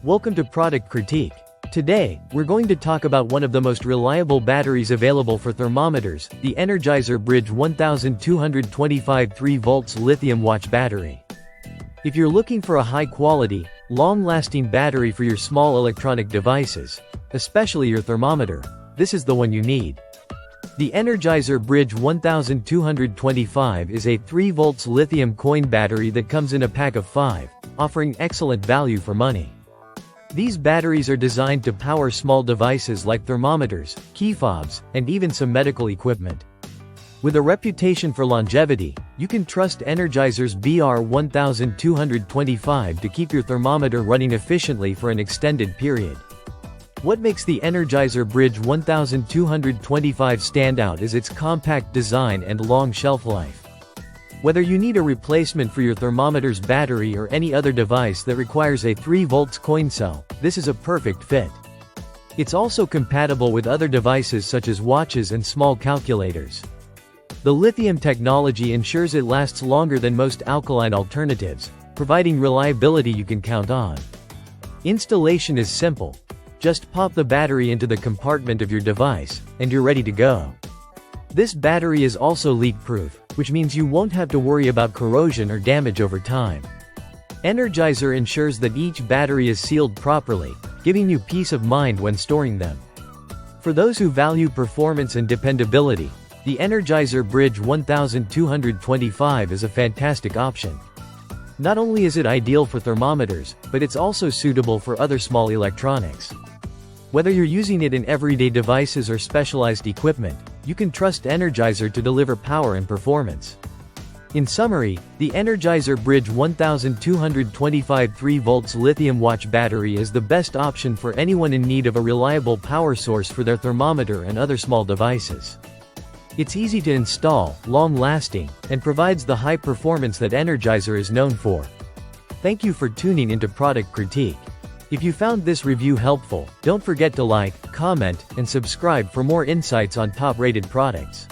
Welcome to Product Critique. Today, we're going to talk about one of the most reliable batteries available for thermometers, the Energizer BR1225 3 volts lithium watch battery. If you're looking for a high-quality, long-lasting battery for your small electronic devices, especially your thermometer, this is the one you need. The Energizer BR1225 is a 3 volts lithium coin battery that comes in a pack of 5, offering excellent value for money. These batteries are designed to power small devices like thermometers, key fobs, and even some medical equipment. With a reputation for longevity, you can trust Energizer's BR1225 to keep your thermometer running efficiently for an extended period. What makes the Energizer BR1225 stand out is its compact design and long shelf life. Whether you need a replacement for your thermometer's battery or any other device that requires a 3 volts coin cell, this is a perfect fit. It's also compatible with other devices such as watches and small calculators. The lithium technology ensures it lasts longer than most alkaline alternatives, providing reliability you can count on. Installation is simple. Just pop the battery into the compartment of your device, and you're ready to go. This battery is also leak-proof, which means you won't have to worry about corrosion or damage over time. Energizer ensures that each battery is sealed properly, giving you peace of mind when storing them. For those who value performance and dependability, the Energizer BR1225 is a fantastic option. Not only is it ideal for thermometers, but it's also suitable for other small electronics. Whether you're using it in everyday devices or specialized equipment, you can trust Energizer to deliver power and performance. In summary, the Energizer BR1225 3 volts lithium watch battery is the best option for anyone in need of a reliable power source for their thermometer and other small devices. It's easy to install, long-lasting, and provides the high performance that Energizer is known for. Thank you for tuning into Product Critique. If you found this review helpful, don't forget to like, comment, and subscribe for more insights on top-rated products.